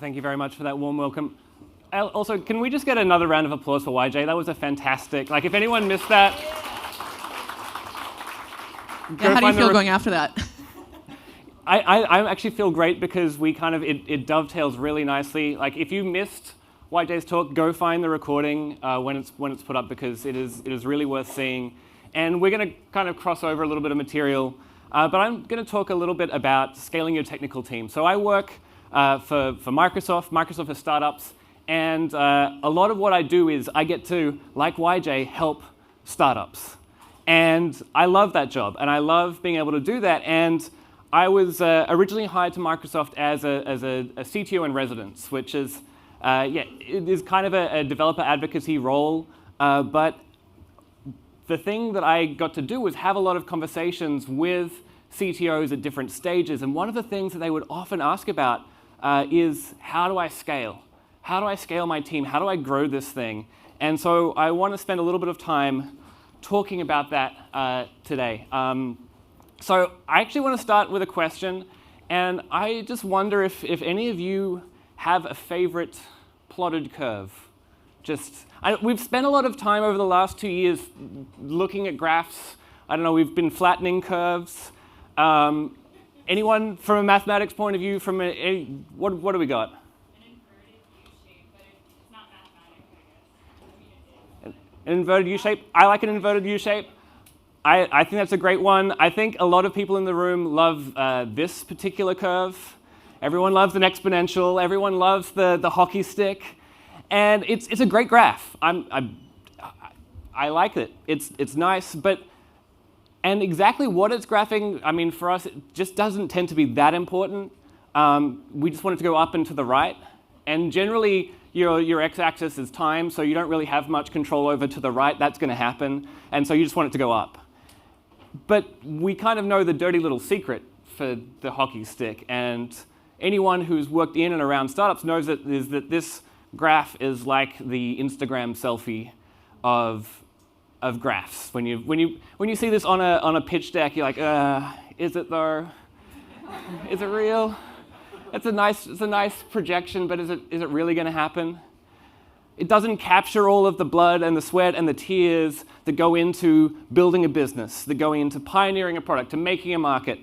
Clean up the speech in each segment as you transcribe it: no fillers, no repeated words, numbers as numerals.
Thank you very much for that warm welcome. Also, can we just get another round of applause for YJ? That was a fantastic, if anyone missed that. Yeah, how do you feel going after that? I actually feel great because it dovetails really nicely. If you missed YJ's talk, go find the recording when it's put up, because it is really worth seeing. And we're going to kind of cross over a little bit of material, but I'm going to talk a little bit about scaling your technical team. So I work for Microsoft for startups, and a lot of what I do is I get to, like YJ, help startups. And I love that job, and I love being able to do that. And I was originally hired to Microsoft as a CTO in residence, which is, it is kind of a developer advocacy role. But the thing that I got to do was have a lot of conversations with CTOs at different stages. And one of the things that they would often ask about is, how do I scale? How do I scale my team? How do I grow this thing? And so I want to spend a little bit of time talking about that today. So I actually want to start with a question, and I just wonder if any of you have a favorite plotted curve. We've spent a lot of time over the last 2 years looking at graphs. I don't know, we've been flattening curves. Anyone from a mathematics point of view, what do we got? An inverted U-shape. I like an inverted U-shape. I think that's a great one. I think a lot of people in the room love this particular curve. Everyone loves an exponential. Everyone loves the hockey stick. And it's a great graph. I like it. It's nice, and exactly what it's graphing, I mean, for us, it just doesn't tend to be that important. We just want it to go up and to the right. And generally, your x-axis is time, so you don't really have much control over to the right. That's going to happen. And so you just want it to go up. But we kind of know the dirty little secret for the hockey stick. And anyone who's worked in and around startups knows that this graph is like the Instagram selfie of graphs. When you see this on a pitch deck, you're like, is it though? Is it real? It's a nice projection, but is it really going to happen? It doesn't capture all of the blood and the sweat and the tears that go into building a business, that go into pioneering a product, to making a market.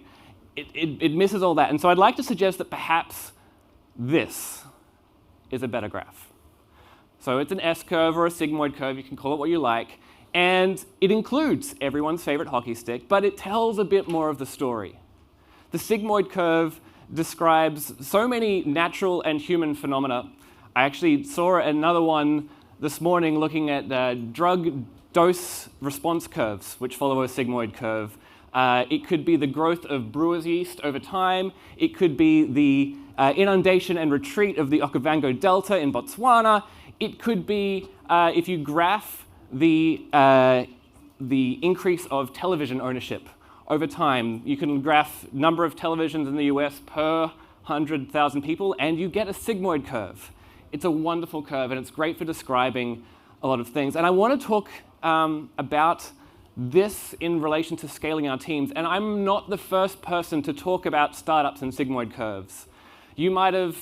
It misses all that. And so I'd like to suggest that perhaps this is a better graph. So it's an S-curve or a sigmoid curve, you can call it what you like, and it includes everyone's favorite hockey stick, but it tells a bit more of the story. The sigmoid curve describes so many natural and human phenomena. I actually saw another one this morning looking at drug dose response curves, which follow a sigmoid curve. It could be the growth of brewer's yeast over time. It could be the inundation and retreat of the Okavango Delta in Botswana. It could be if you graph the increase of television ownership over time. You can graph number of televisions in the US per 100,000 people, and you get a sigmoid curve. It's a wonderful curve, and it's great for describing a lot of things. And I want to talk about this in relation to scaling our teams. And I'm not the first person to talk about startups and sigmoid curves. You might have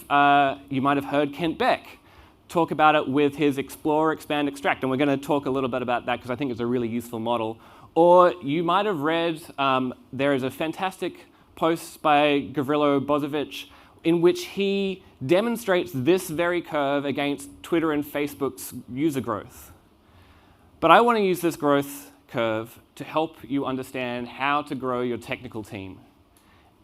heard Kent Beck talk about it with his Explore, Expand, Extract. And we're going to talk a little bit about that because I think it's a really useful model. Or you might have read, there is a fantastic post by Gavrilo Bozovic in which he demonstrates this very curve against Twitter and Facebook's user growth. But I want to use this growth curve to help you understand how to grow your technical team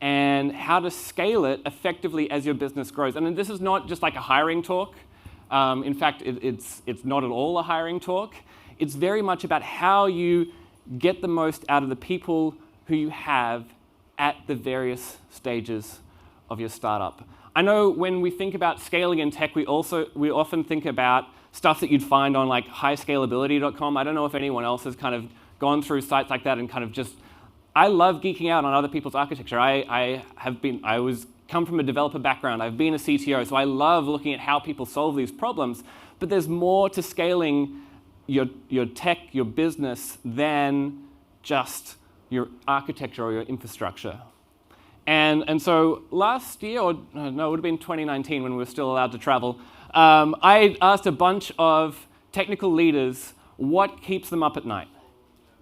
and how to scale it effectively as your business grows. And this is not just like a hiring talk. In fact, it's not at all a hiring talk. It's very much about how you get the most out of the people who you have at the various stages of your startup. I know when we think about scaling in tech, we often think about stuff that you'd find on like highscalability.com. I don't know if anyone else has kind of gone through sites like that and kind of just, I love geeking out on other people's architecture. I come from a developer background. I've been a CTO, so I love looking at how people solve these problems. But there's more to scaling your tech, your business, than just your architecture or your infrastructure. And so last year, or no, it would have been 2019 when we were still allowed to travel, I asked a bunch of technical leaders what keeps them up at night.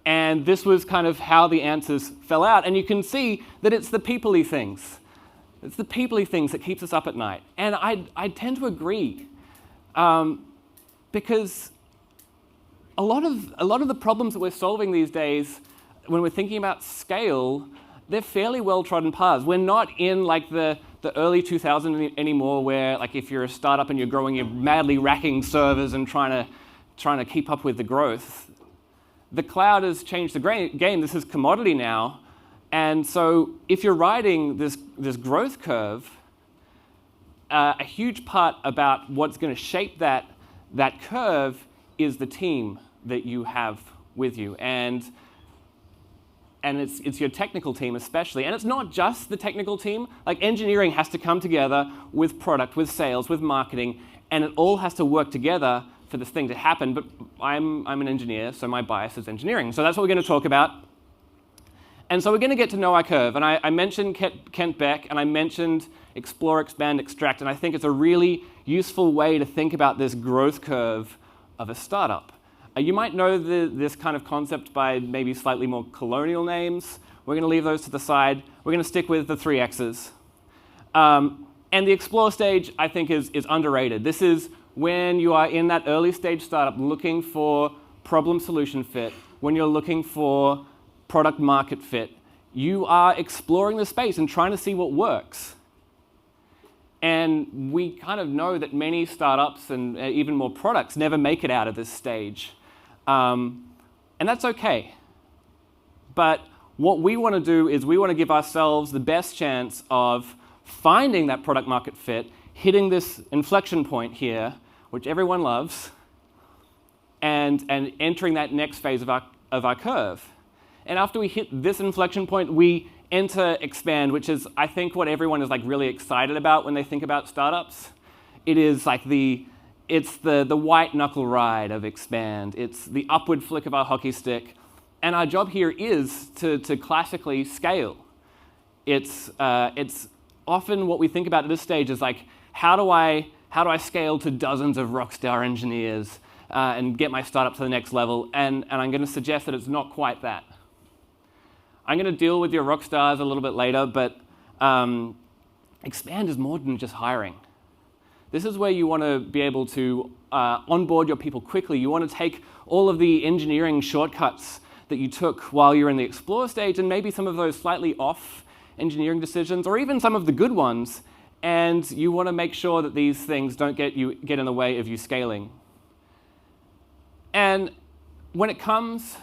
And this was kind of how the answers fell out. And you can see that it's the people-y things. It's the people-y things that keeps us up at night. And I tend to agree, because a lot of the problems that we're solving these days, when we're thinking about scale, they're fairly well-trodden paths. We're not in like the early 2000s anymore, where like if you're a startup and you're growing, you're madly racking servers and trying to keep up with the growth. The cloud has changed the game. This is commodity now. And so if you're riding this growth curve, a huge part about what's going to shape that curve is the team that you have with you. And it's your technical team especially. And it's not just the technical team. Like engineering has to come together with product, with sales, with marketing, and it all has to work together for this thing to happen. But I'm an engineer, so my bias is engineering. So that's what we're going to talk about. And so we're going to get to know our curve. And I mentioned Kent Beck, and I mentioned explore, expand, extract. And I think it's a really useful way to think about this growth curve of a startup. You might know this kind of concept by maybe slightly more colonial names. We're going to leave those to the side. We're going to stick with the 3 X's. And the explore stage, I think, is underrated. This is when you are in that early stage startup looking for problem-solution fit, when you're looking for product-market fit. You are exploring the space and trying to see what works. And we kind of know that many startups and even more products never make it out of this stage. And that's okay. But what we want to do is we want to give ourselves the best chance of finding that product market fit, hitting this inflection point here, which everyone loves, and entering that next phase of our curve. And after we hit this inflection point, we enter expand, which is, I think, what everyone is like really excited about when they think about startups. It is like it's the white knuckle ride of expand. It's the upward flick of our hockey stick. And our job here is to classically scale. It's often what we think about at this stage is like, how do I scale to dozens of rockstar engineers and get my startup to the next level? And I'm going to suggest that it's not quite that. I'm going to deal with your rock stars a little bit later, but expand is more than just hiring. This is where you want to be able to onboard your people quickly. You want to take all of the engineering shortcuts that you took while you're in the explore stage, and maybe some of those slightly off engineering decisions, or even some of the good ones, and you want to make sure that these things don't get in the way of you scaling. And when it comes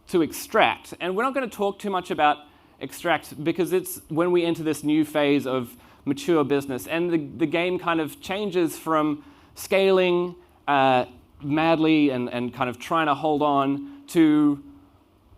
to extract, and we're not going to talk too much about extract because it's when we enter this new phase of mature business, and the game kind of changes from scaling madly and kind of trying to hold on to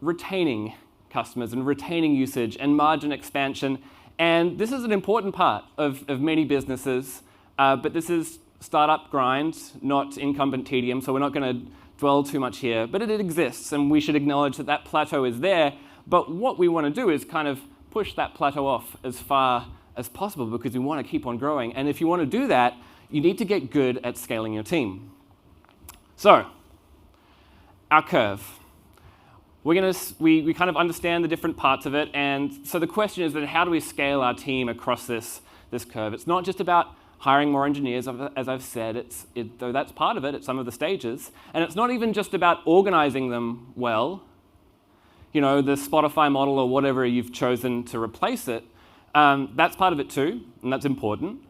retaining customers and retaining usage and margin expansion. And this is an important part of many businesses, but this is startup grind, not incumbent tedium, so we're not going to dwell too much here, but it exists, and we should acknowledge that plateau is there. But what we want to do is kind of push that plateau off as far as possible because we want to keep on growing. And if you want to do that, you need to get good at scaling your team. So, our curve. We kind of understand the different parts of it, and so the question is then how do we scale our team across this curve? It's not just about hiring more engineers, as I've said, though that's part of it at some of the stages. And it's not even just about organizing them well, the Spotify model or whatever you've chosen to replace it. That's part of it too, and that's important.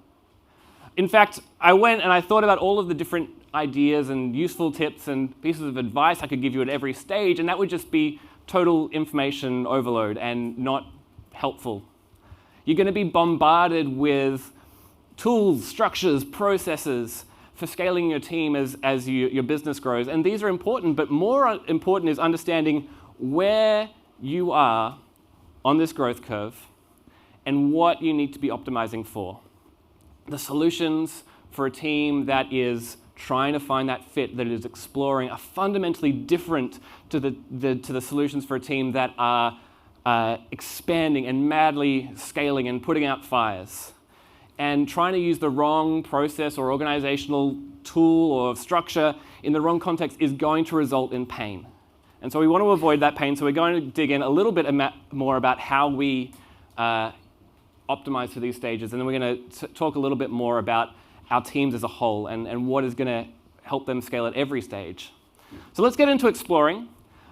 In fact, I went and I thought about all of the different ideas and useful tips and pieces of advice I could give you at every stage, and that would just be total information overload and not helpful. You're going to be bombarded with tools, structures, processes for scaling your team as your business grows. And these are important, but more important is understanding where you are on this growth curve and what you need to be optimizing for. The solutions for a team that is trying to find that fit, that is exploring, are fundamentally different to the solutions for a team that are expanding and madly scaling and putting out fires. And trying to use the wrong process or organizational tool or structure in the wrong context is going to result in pain. And so we want to avoid that pain, so we're going to dig in a little bit more about how we optimize for these stages, and then we're going to talk a little bit more about our teams as a whole and what is going to help them scale at every stage. So let's get into exploring.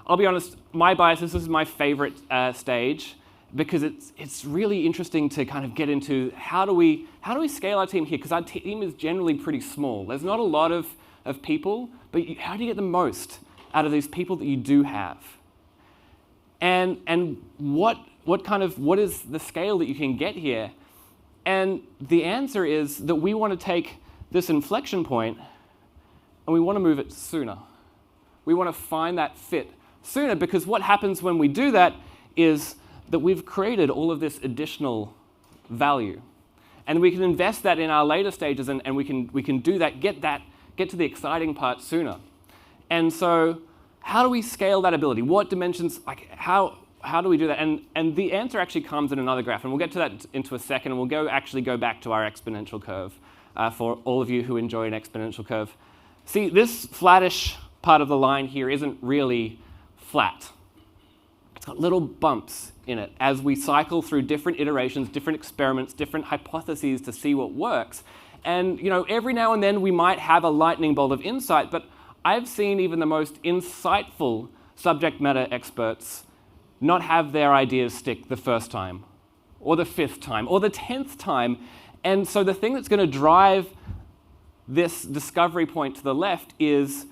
I'll be honest, my bias, this is my favorite stage, because it's really interesting to kind of get into how do we scale our team here, because our team is generally pretty small. There's not a lot of people, but how do you get the most out of these people that you do have? And what is the scale that you can get here? And the answer is that we want to take this inflection point and we want to move it sooner. We want to find that fit sooner, because what happens when we do that is that we've created all of this additional value. And we can invest that in our later stages, and we can do that, get to the exciting part sooner. And so how do we scale that ability? What dimensions, like how do we do that? And the answer actually comes in another graph, and we'll get to that into a second, and we'll go back to our exponential curve for all of you who enjoy an exponential curve. See, this flattish part of the line here isn't really flat. It's got little bumps in it as we cycle through different iterations, different experiments, different hypotheses to see what works. And every now and then we might have a lightning bolt of insight, but I've seen even the most insightful subject matter experts not have their ideas stick the first time, or the 5th time, or the 10th time. And so the thing that's going to drive this discovery point to the left is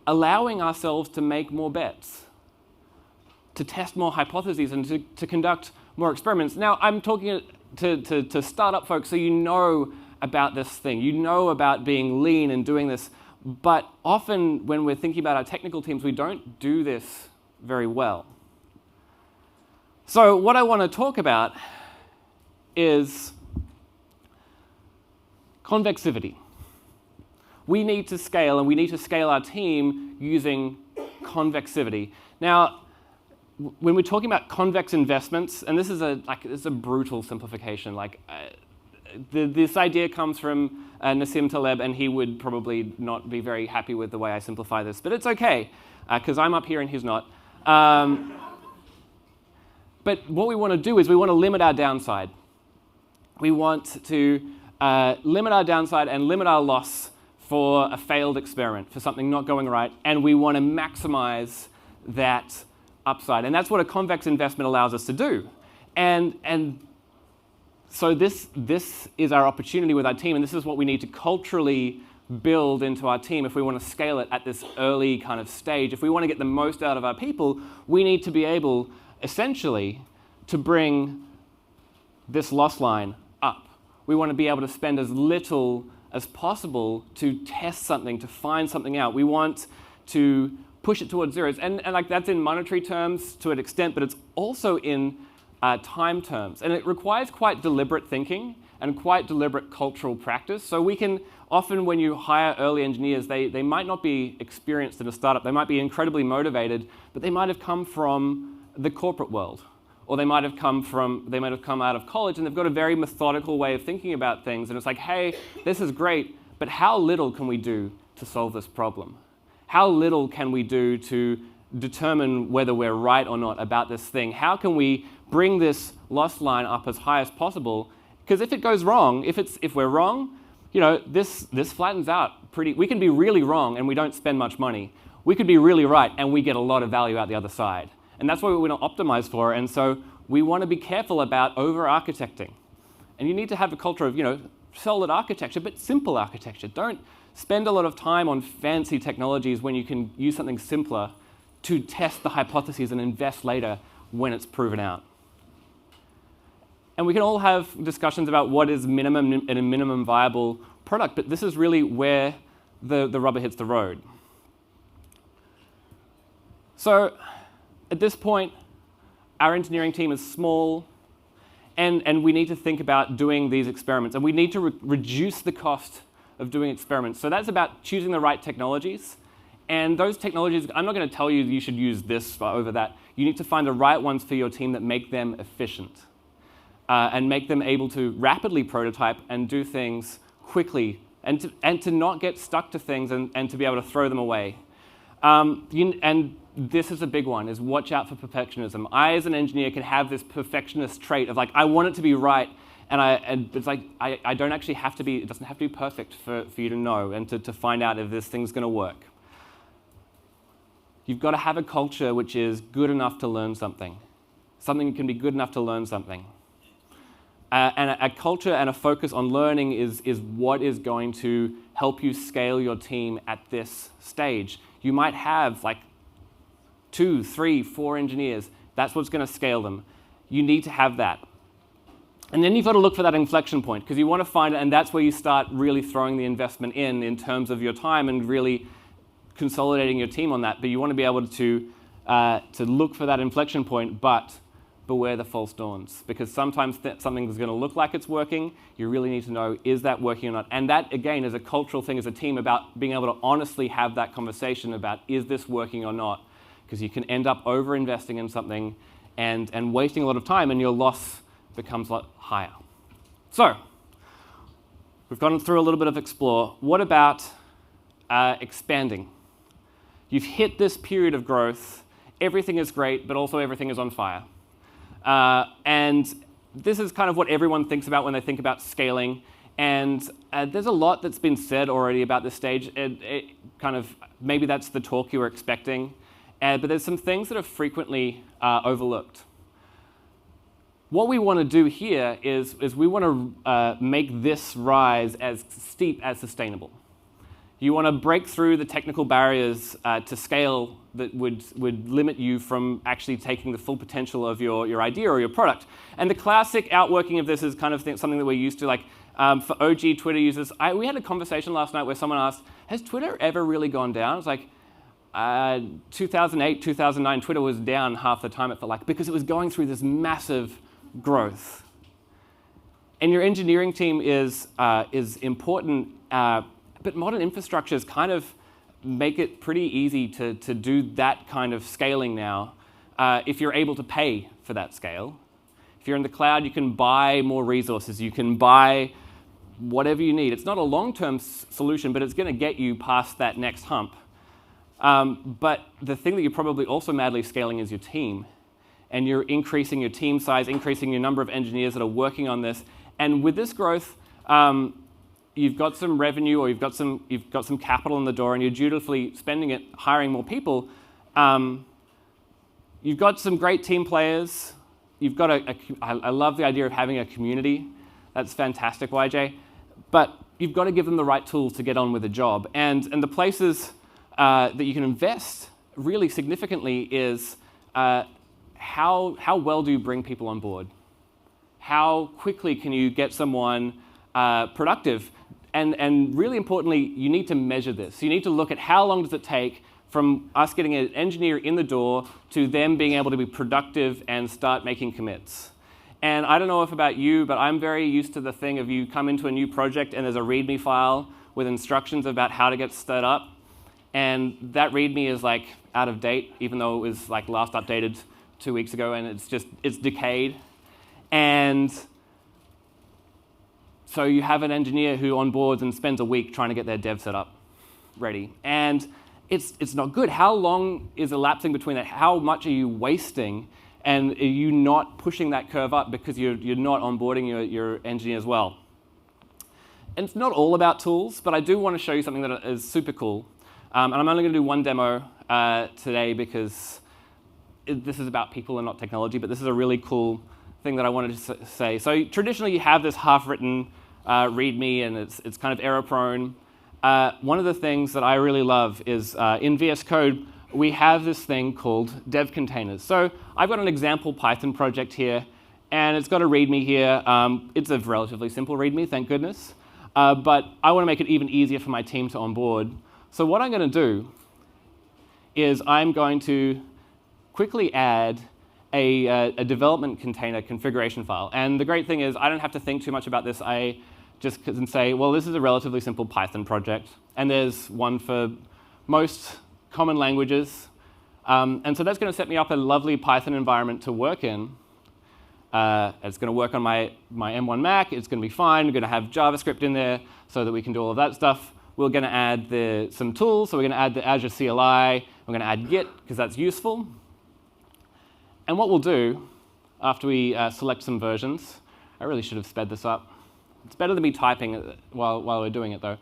allowing ourselves to make more bets, to test more hypotheses, and to conduct more experiments. Now, I'm talking to startup folks, so you know about this thing. You know about being lean and doing this. But often when we're thinking about our technical teams, we don't do this very well. So what I want to talk about is convexivity. We need to scale, and we need to scale our team using convexivity. Now, when we're talking about convex investments, and this is a brutal simplification. This idea comes from Nassim Taleb, and he would probably not be very happy with the way I simplify this, but it's okay, because I'm up here and he's not. But what we want to do is we want to limit our downside. We want to limit our downside and limit our loss for a failed experiment, for something not going right, and we want to maximize that upside. And that's what a convex investment allows us to do. And so this is our opportunity with our team, and this is what we need to culturally build into our team if we want to scale it at this early kind of stage. If we want to get the most out of our people, we need to be able, essentially, to bring this loss line up. We want to be able to spend as little as possible to test something, to find something out. We want to push it towards zeros. And that's in monetary terms to an extent, but it's also in time terms. And it requires quite deliberate thinking and quite deliberate cultural practice. So we can often, when you hire early engineers, they might not be experienced in a startup. They might be incredibly motivated, but they might have come from the corporate world. Or they might have come out of college, and they've got a very methodical way of thinking about things. And it's like, hey, this is great, but how little can we do to solve this problem? How little can we do to determine whether we're right or not about this thing? How can we bring this loss line up as high as possible? Because if it goes wrong, if we're wrong, this flattens out pretty. We can be really wrong and we don't spend much money. We could be really right and we get a lot of value out the other side. And that's what we want to optimize for. And so we want to be careful about over-architecting. And you need to have a culture of, solid architecture, but simple architecture. Don't spend a lot of time on fancy technologies when you can use something simpler to test the hypotheses and invest later when it's proven out. And we can all have discussions about what is minimum and a minimum viable product, but this is really where the rubber hits the road. So at this point, our engineering team is small, and we need to think about doing these experiments, and we need to reduce the cost of doing experiments. So that's about choosing the right technologies And those technologies, I'm not going to tell you you should use this over that. You need to find the right ones for your team that make them efficient and make them able to rapidly prototype and do things quickly and to not get stuck to things and to be able to throw them away. And this is a big one, is watch out for perfectionism. I, as an engineer, can have this perfectionist trait of like, I want it to be right, and it's like, I don't actually have to be, it doesn't have to be perfect for you to know and to find out if this thing's going to work. You've got to have a culture which is good enough to learn something. Something can be good enough to learn something. And a culture and a focus on learning is what is going to help you scale your team at this stage. You might have like 2, 3, 4 engineers. That's what's going to scale them. You need to have that. And then you've got to look for that inflection point, because you want to find it, and that's where you start really throwing the investment in terms of your time and really consolidating your team on that. But you want to be able to look for that inflection point, but beware the false dawns, because sometimes something is going to look like it's working. You really need to know, is that working or not? And that, again, is a cultural thing as a team about being able to honestly have that conversation about, is this working or not? Because you can end up over-investing in something and wasting a lot of time, and your loss becomes a lot higher. So, we've gone through a little bit of explore. What about expanding? You've hit this period of growth. Everything is great, but also everything is on fire. And this is kind of what everyone thinks about when they think about scaling. And there's a lot that's been said already about this stage. It kind of, maybe that's the talk you were expecting. But there's some things that are frequently overlooked. What we want to do here is we want to make this rise as steep as sustainable. You want to break through the technical barriers to scale that would limit you from actually taking the full potential of your idea or your product. And the classic outworking of this is kind of something that we're used to. Like for OG Twitter users, we had a conversation last night where someone asked, has Twitter ever really gone down? It's like 2008, 2009, Twitter was down half the time, it felt like, because it was going through this massive growth. And your engineering team is important, but modern infrastructures kind of make it pretty easy to do that kind of scaling now if you're able to pay for that scale. If you're in the cloud, you can buy more resources. You can buy whatever you need. It's not a long-term solution, but it's going to get you past that next hump. But the thing that you're probably also madly scaling is your team. And you're increasing your team size, increasing your number of engineers that are working on this. And with this growth, you've got some revenue, or you've got some capital in the door, and you're dutifully spending it, hiring more people. You've got some great team players. You've got I love the idea of having a community. That's fantastic, YJ. But you've got to give them the right tools to get on with the job. And the places that you can invest really significantly is how well do you bring people on board? How quickly can you get someone productive? And really importantly, you need to measure this. You need to look at how long does it take from us getting an engineer in the door to them being able to be productive and start making commits. And I don't know if about you, but I'm very used to the thing of you come into a new project and there's a README file with instructions about how to get stood up. And that README is like out of date, even though it was like last updated 2 weeks ago, and it's decayed. And so you have an engineer who onboards and spends a week trying to get their dev set up ready. And it's not good. How long is elapsing between that? How much are you wasting? And are you not pushing that curve up because you're not onboarding your engineers well? And it's not all about tools, but I do want to show you something that is super cool. And I'm only going to do one demo today because this is about people and not technology, but this is a really cool thing that I wanted to say. So traditionally, you have this half-written README, and it's kind of error-prone. One of the things that I really love is in VS Code, we have this thing called dev containers. So I've got an example Python project here, and it's got a README here. It's a relatively simple README, thank goodness. But I want to make it even easier for my team to onboard. So what I'm going to do is I'm going to quickly add a development container configuration file. And the great thing is I don't have to think too much about this. I just can say, well, this is a relatively simple Python project. And there's one for most common languages. And so that's going to set me up a lovely Python environment to work in. It's going to work on my M1 Mac. It's going to be fine. We're going to have JavaScript in there so that we can do all of that stuff. We're going to add some tools. So we're going to add the Azure CLI. We're going to add Git, because that's useful. And what we'll do after we select some versions, I really should have sped this up. It's better than me typing while we're doing it, though.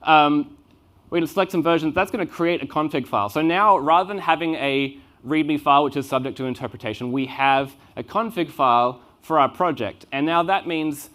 We're going to select some versions. That's going to create a config file. So now, rather than having a README file, which is subject to interpretation, we have a config file for our project. And now that means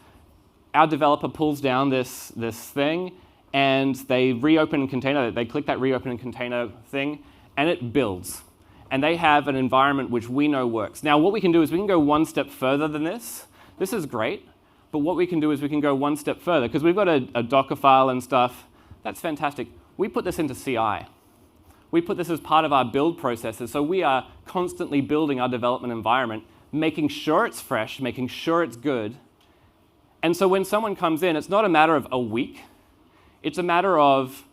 our developer pulls down this thing, and they reopen a container. They click that reopen a container thing, and it builds. And they have an environment which we know works. Now, what we can do is we can go one step further than this. This is great. But what we can do is we can go one step further, because we've got a Docker file and stuff. That's fantastic. We put this into CI. We put this as part of our build processes. So we are constantly building our development environment, making sure it's fresh, making sure it's good. And so when someone comes in, it's not a matter of a week. It's a matter of,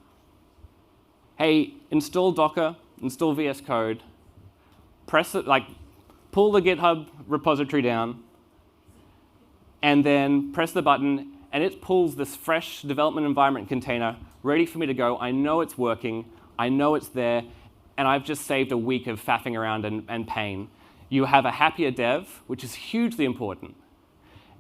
hey, install Docker, install VS Code, press it, pull the GitHub repository down, and then press the button, and it pulls this fresh development environment container ready for me to go. I know it's working. I know it's there. And I've just saved a week of faffing around and pain. You have a happier dev, which is hugely important.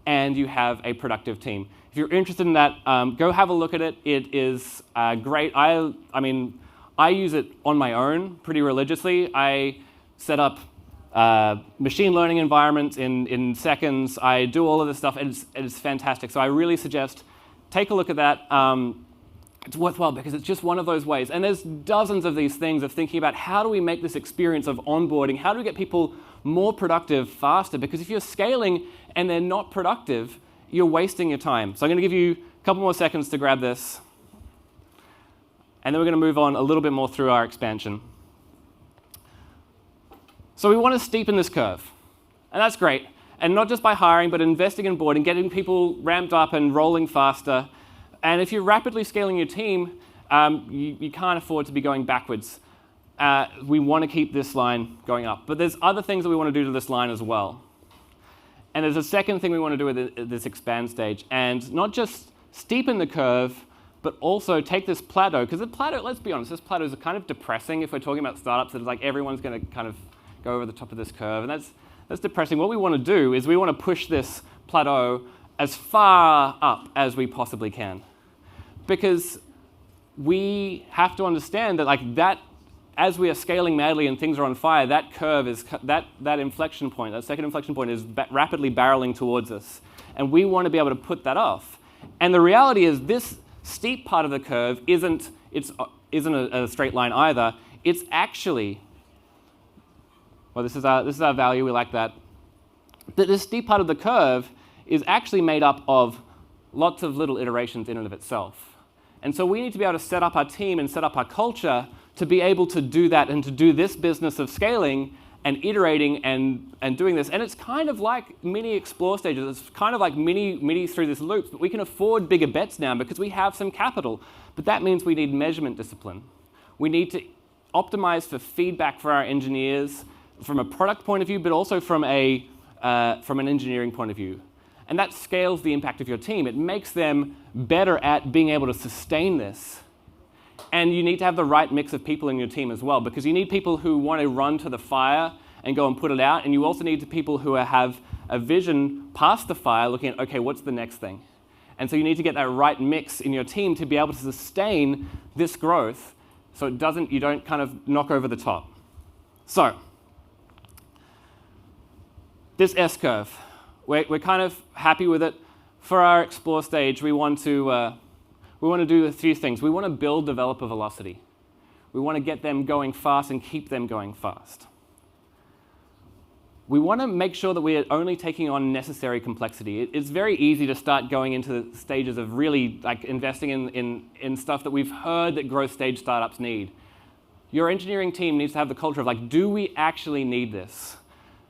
And you have a productive team. If you're interested in that, go have a look at it. It is great. I mean, I use it on my own pretty religiously. I set up machine learning environments in seconds. I do all of this stuff, and it's fantastic. So I really suggest take a look at that. It's worthwhile because it's just one of those ways. And there's dozens of these things of thinking about how do we make this experience of onboarding, how do we get people more productive faster? Because if you're scaling and they're not productive, you're wasting your time. So I'm going to give you a couple more seconds to grab this. And then we're going to move on a little bit more through our expansion. So we want to steepen this curve. And that's great. And not just by hiring, but investing in boarding, getting people ramped up and rolling faster. And if you're rapidly scaling your team, you can't afford to be going backwards. We want to keep this line going up. But there's other things that we want to do to this line as well. And there's a second thing we want to do with this expand stage. And not just steepen the curve, but also take this plateau. Because the plateau, let's be honest, this plateau is kind of depressing if we're talking about startups. That it's like everyone's going to kind of go over the top of this curve. And that's depressing. What we want to do is we want to push this plateau as far up as we possibly can. Because we have to understand that as we are scaling madly and things are on fire, that curve is that inflection point, that second inflection point is rapidly barreling towards us. And we want to be able to put that off. And the reality is this steep part of the curve isn't a straight line either. It's actually, well, this is our value, we like that. This steep part of the curve is actually made up of lots of little iterations in and of itself. And so we need to be able to set up our team and set up our culture to be able to do that and to do this business of scaling and iterating and doing this. And it's kind of like mini explore stages. It's kind of like mini through this loop. But we can afford bigger bets now because we have some capital. But that means we need measurement discipline. We need to optimize for feedback for our engineers from a product point of view, but also from an engineering point of view. And that scales the impact of your team. It makes them better at being able to sustain this. And you need to have the right mix of people in your team as well, because you need people who want to run to the fire and go and put it out, and you also need the people who have a vision past the fire looking at, okay, what's the next thing? And so you need to get that right mix in your team to be able to sustain this growth so you don't kind of knock over the top. So, this S-curve. We're kind of happy with it. For our explore stage, we want to do a few things. We want to build developer velocity. We want to get them going fast and keep them going fast. We want to make sure that we are only taking on necessary complexity. It's very easy to start going into the stages of really investing in stuff that we've heard that growth stage startups need. Your engineering team needs to have the culture of do we actually need this?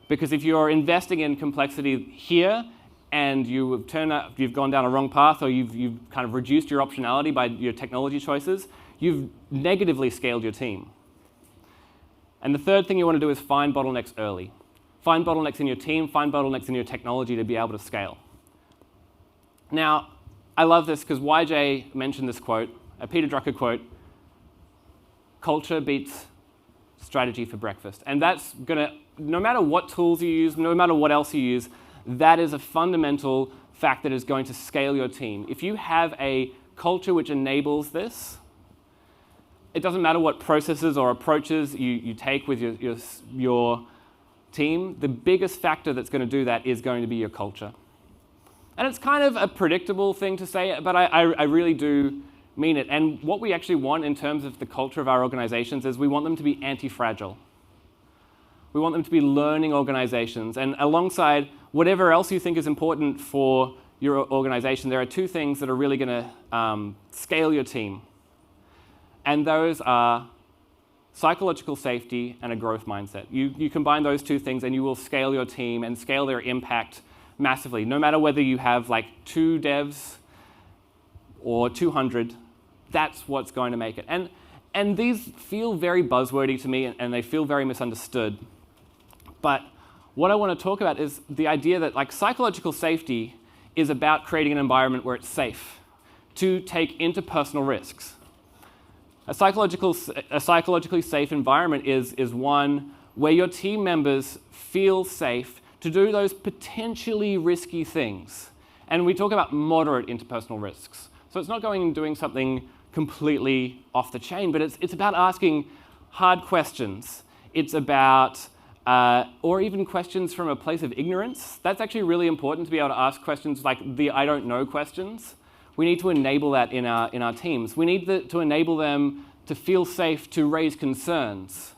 Because if you're investing in complexity here and you've gone down a wrong path or you've kind of reduced your optionality by your technology choices, you've negatively scaled your team. And the third thing you want to do is find bottlenecks early. Find bottlenecks in your team, find bottlenecks in your technology to be able to scale. Now, I love this because YJ mentioned this quote, a Peter Drucker quote, culture beats strategy for breakfast. And that's gonna, no matter what tools you use, no matter what else you use, that is a fundamental fact that is going to scale your team. If you have a culture which enables this, it doesn't matter what processes or approaches you take with your team, the biggest factor that's going to do that is going to be your culture. And it's kind of a predictable thing to say, but I really do mean it. And what we actually want in terms of the culture of our organizations is we want them to be anti-fragile. We want them to be learning organizations. And alongside whatever else you think is important for your organization, there are two things that are really going to scale your team. And those are psychological safety and a growth mindset. You combine those two things and you will scale your team and scale their impact massively. No matter whether you have like 2 devs or 200, that's what's going to make it. And these feel very buzzwordy to me and they feel very misunderstood. But what I want to talk about is the idea that like psychological safety is about creating an environment where it's safe to take interpersonal risks. A psychologically safe environment is one where your team members feel safe to do those potentially risky things. And we talk about moderate interpersonal risks. So it's not going and doing something completely off the chain, but it's about asking hard questions. It's about, or even questions from a place of ignorance. That's actually really important to be able to ask questions like the I don't know questions. We need to enable that in our teams. We need to enable them to feel safe to raise concerns.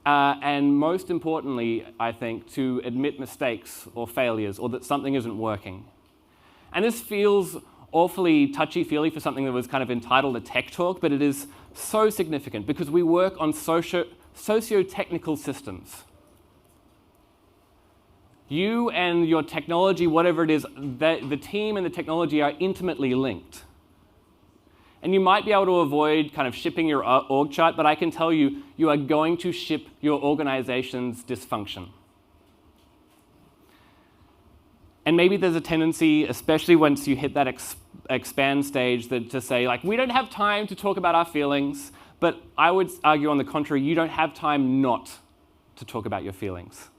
And most importantly, I think, to admit mistakes or failures or that something isn't working. And this feels awfully touchy-feely for something that was kind of entitled a tech talk, but it is so significant because we work on socio-technical systems. You and your technology, whatever it is, the team and the technology are intimately linked. And you might be able to avoid kind of shipping your org chart, but I can tell you, you are going to ship your organization's dysfunction. And maybe there's a tendency, especially once you hit that expand stage, to say, like, we don't have time to talk about our feelings, but I would argue on the contrary, you don't have time not to talk about your feelings.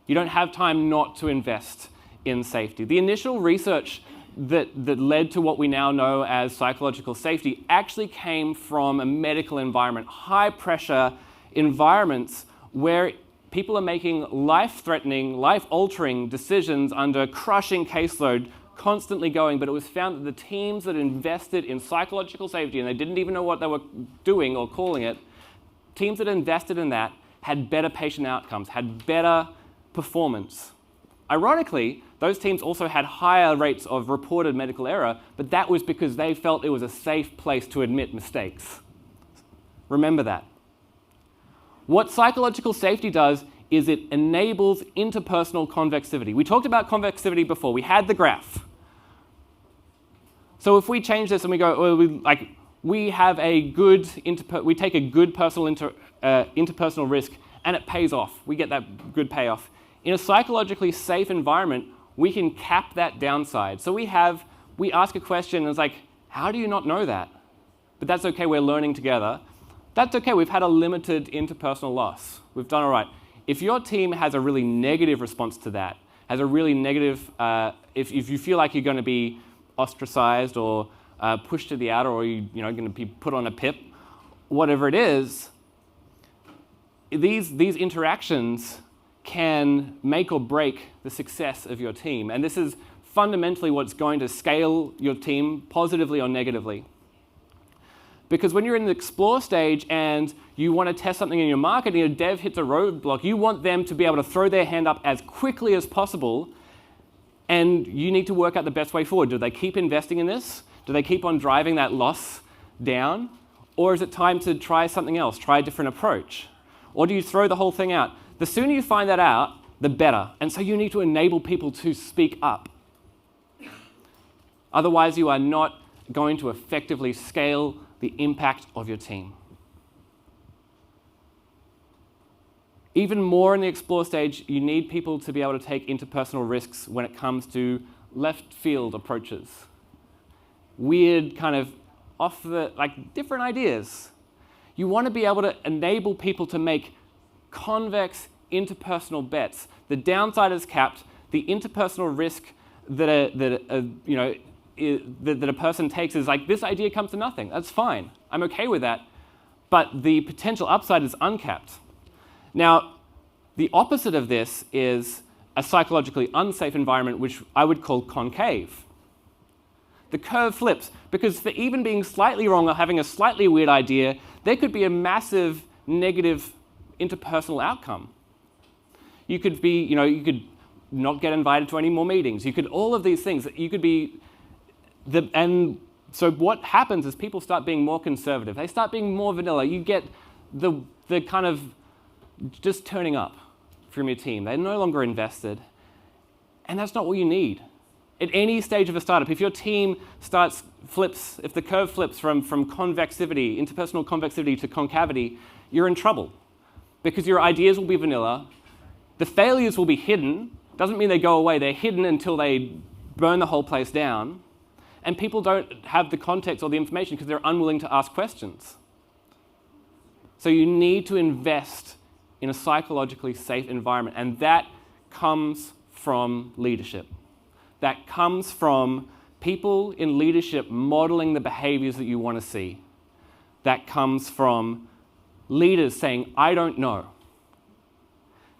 You don't have time not to invest in safety. The initial research that led to what we now know as psychological safety actually came from a medical environment, high-pressure environments where people are making life-threatening, life-altering decisions under crushing caseload, constantly going, but it was found that the teams that invested in psychological safety, and they didn't even know what they were doing or calling it, teams that invested in that had better patient outcomes, had better performance. Ironically, those teams also had higher rates of reported medical error, but that was because they felt it was a safe place to admit mistakes. Remember that. What psychological safety does is it enables interpersonal convexivity. We talked about convexivity before. We had the graph. So if we change this and we go, we have a good, we take a good interpersonal risk and it pays off. We get that good payoff. In a psychologically safe environment, we can cap that downside. So we ask a question and it's like, how do you not know that? But that's okay, we're learning together. That's okay, we've had a limited interpersonal loss. We've done all right. If your team has a really negative response to that, has a really negative, if you feel like you're going to be ostracized or pushed to the outer, or you're going to be put on a PIP, whatever it is, these interactions can make or break the success of your team. And this is fundamentally what's going to scale your team positively or negatively. Because when you're in the explore stage and you want to test something in your market and your dev hits a roadblock, you want them to be able to throw their hand up as quickly as possible, and you need to work out the best way forward. Do they keep investing in this? Do they keep on driving that loss down? Or is it time to try something else, try a different approach? Or do you throw the whole thing out? The sooner you find that out, the better. And so you need to enable people to speak up. Otherwise, you are not going to effectively scale the impact of your team. Even more in the explore stage, you need people to be able to take interpersonal risks when it comes to left field approaches. Weird kind of different ideas. You want to be able to enable people to make convex interpersonal bets. The downside is capped. The interpersonal risk that a person takes is like, this idea comes to nothing. That's fine. I'm okay with that. But the potential upside is uncapped. Now, the opposite of this is a psychologically unsafe environment, which I would call concave. The curve flips, because for even being slightly wrong or having a slightly weird idea, there could be a massive negative interpersonal outcome. You could be, you could not get invited to any more meetings. You could, all of these things, you could be, and so what happens is people start being more conservative. They start being more vanilla. You get the kind of just turning up from your team. They're no longer invested. And that's not what you need. At any stage of a startup, if your team flips, if the curve flips from convexivity, interpersonal convexivity to concavity, you're in trouble. Because your ideas will be vanilla. The failures will be hidden. Doesn't mean they go away. They're hidden until they burn the whole place down. And people don't have the context or the information because they're unwilling to ask questions. So you need to invest in a psychologically safe environment. And that comes from leadership. That comes from people in leadership modeling the behaviors that you want to see. That comes from leaders saying, I don't know.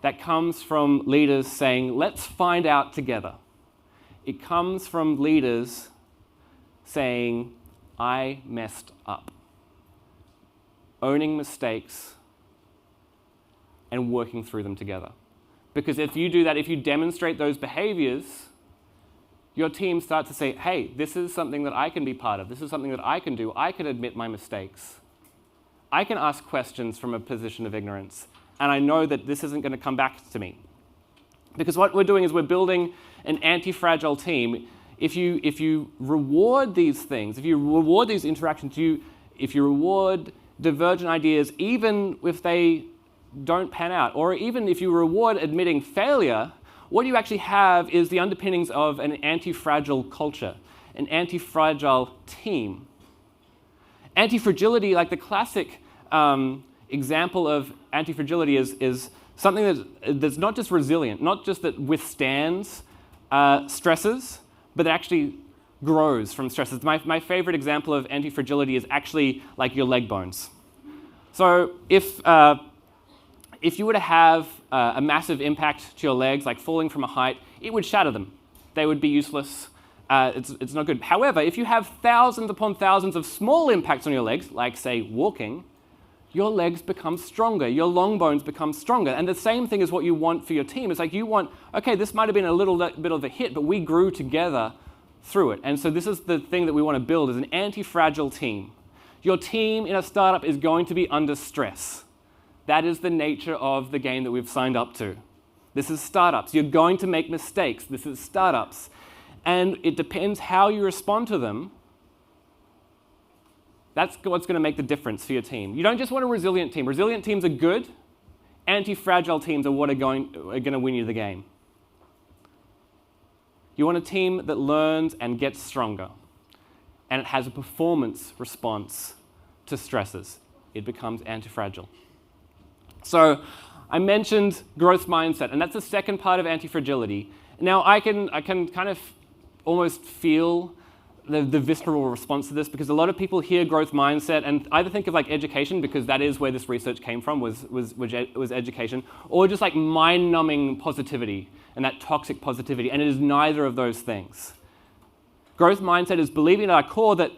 That comes from leaders saying, let's find out together. It comes from leaders saying, I messed up. Owning mistakes and working through them together. Because if you do that, if you demonstrate those behaviors, your team starts to say, hey, this is something that I can be part of. This is something that I can do. I can admit my mistakes. I can ask questions from a position of ignorance. And I know that this isn't going to come back to me. Because what we're doing is we're building an anti-fragile team. If you reward these things, if you reward these interactions, if you reward divergent ideas, even if they don't pan out, or even if you reward admitting failure, what you actually have is the underpinnings of an anti-fragile culture, an anti-fragile team. Anti-fragility, like the classic example of anti-fragility is something that's not just resilient, not just that withstands stresses, but that actually grows from stresses. My favorite example of anti-fragility is actually like your leg bones. So if you were to have a massive impact to your legs, like falling from a height, it would shatter them. They would be useless. It's not good. However, if you have thousands upon thousands of small impacts on your legs, like, say, walking, your legs become stronger. Your long bones become stronger. And the same thing is what you want for your team. It's like you want, okay, this might have been a little bit of a hit, but we grew together through it. And so this is the thing that we want to build, is an anti-fragile team. Your team in a startup is going to be under stress. That is the nature of the game that we've signed up to. This is startups. You're going to make mistakes. This is startups. And it depends how you respond to them. That's what's going to make the difference for your team. You don't just want a resilient team. Resilient teams are good. Anti-fragile teams are what are going to win you the game. You want a team that learns and gets stronger. And it has a performance response to stresses. It becomes anti-fragile. So I mentioned growth mindset, and that's the second part of anti-fragility. Now I can kind of almost feel the visceral response to this, because a lot of people hear growth mindset and either think of like education, because that is where this research came from, was education, or just like mind-numbing positivity and that toxic positivity, and it is neither of those things. Growth mindset is believing at our core that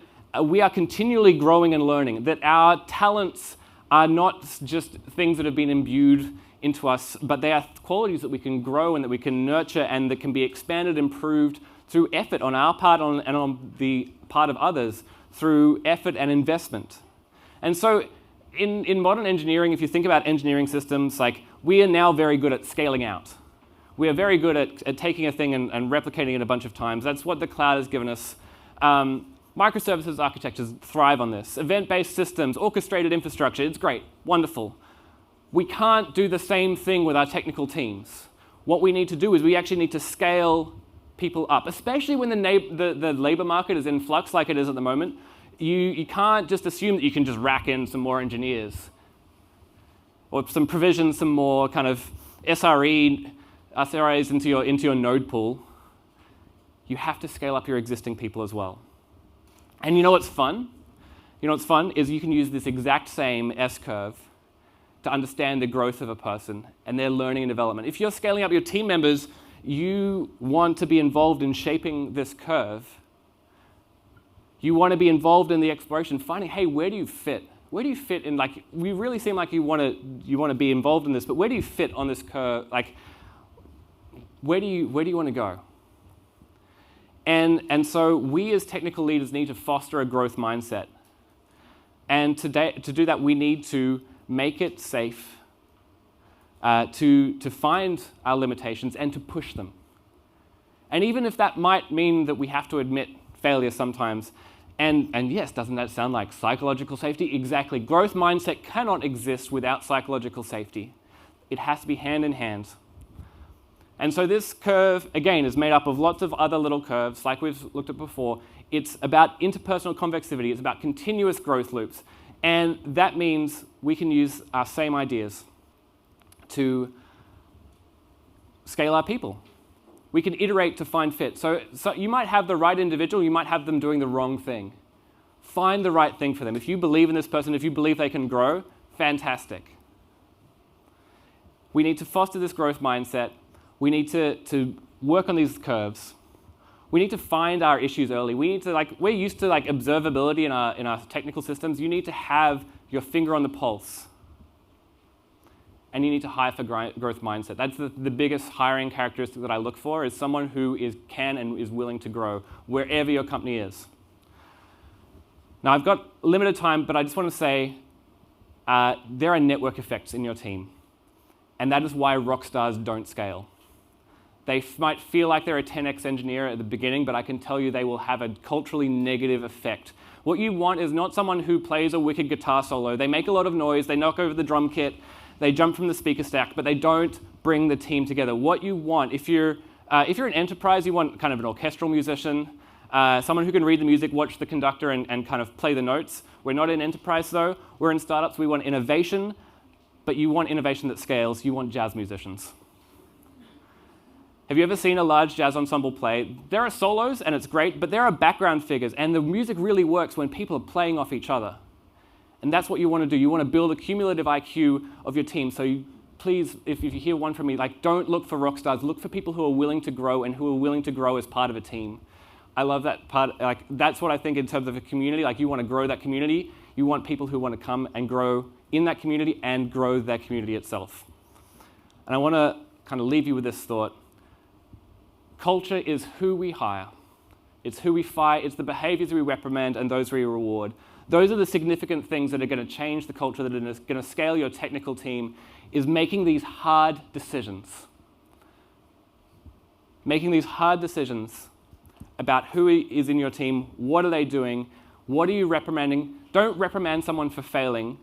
we are continually growing and learning, that our talents are not just things that have been imbued into us, but they are qualities that we can grow and that we can nurture and that can be expanded, improved through effort on our part and on the part of others, through effort and investment. And so in modern engineering, if you think about engineering systems, like, we are now very good at scaling out. We are very good at taking a thing and replicating it a bunch of times. That's what the cloud has given us. Microservices architectures thrive on this. Event-based systems, orchestrated infrastructure, it's great, wonderful. we can't do the same thing with our technical teams. What we need to do is we actually need to scale people up, especially when the labor market is in flux like it is at the moment. You can't just assume that you can just rack in some more engineers or some provisions, some more kind of SREs into your node pool. You have to scale up your existing people as well. And you know what's fun? You know what's fun is you can use this exact same S-curve to understand the growth of a person and their learning and development. If you're scaling up your team members, you want to be involved in shaping this curve. You want to be involved in the exploration, finding, hey, where do you fit? Where do you fit in, like, we really seem like you want to be involved in this, but where do you fit on this curve? Like, where do you want to go? And so we as technical leaders need to foster a growth mindset. And to do that, we need to make it safe, to find our limitations and to push them. And even if that might mean that we have to admit failure sometimes, and yes, doesn't that sound like psychological safety? Exactly. Growth mindset cannot exist without psychological safety. It has to be hand in hand. And so this curve, again, is made up of lots of other little curves, like we've looked at before. It's about interpersonal convexivity. It's about continuous growth loops. And that means we can use our same ideas to scale our people. We can iterate to find fit. So you might have the right individual, you might have them doing the wrong thing. Find the right thing for them. If you believe in this person, if you believe they can grow, fantastic. We need to foster this growth mindset. We need to work on these curves. We need to find our issues early. We need to, we're used to observability in our technical systems. You need to have your finger on the pulse. And you need to hire for growth mindset. That's the biggest hiring characteristic that I look for, is someone who can and is willing to grow wherever your company is. Now, I've got limited time, but I just want to say there are network effects in your team. And that is why rock stars don't scale. They might feel like they're a 10x engineer at the beginning, but I can tell you they will have a culturally negative effect. What you want is not someone who plays a wicked guitar solo. They make a lot of noise, they knock over the drum kit, they jump from the speaker stack, but they don't bring the team together. What you want, if you're an enterprise, you want kind of an orchestral musician, someone who can read the music, watch the conductor, and kind of play the notes. We're not in enterprise, though. We're in startups. We want innovation, but you want innovation that scales. You want jazz musicians. Have you ever seen a large jazz ensemble play? There are solos, and it's great, but there are background figures, and the music really works when people are playing off each other. And that's what you want to do. You want to build a cumulative IQ of your team. So please, if you hear one from me, don't look for rock stars. Look for people who are willing to grow and who are willing to grow as part of a team. I love that part. That's what I think in terms of a community. You want to grow that community. You want people who want to come and grow in that community and grow that community itself. And I want to kind of leave you with this thought. Culture is who we hire. It's who we fire. It's the behaviors we reprimand and those we reward. Those are the significant things that are going to change the culture, that are going to scale your technical team, is making these hard decisions. Making these hard decisions about who is in your team, what are they doing, what are you reprimanding. Don't reprimand someone for failing.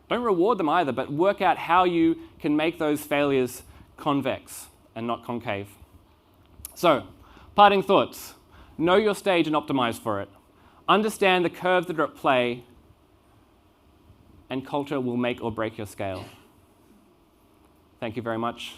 Don't reward them either, but work out how you can make those failures convex and not concave. So, parting thoughts. Know your stage and optimize for it. Understand the curves that are at play, and culture will make or break your scale. Thank you very much.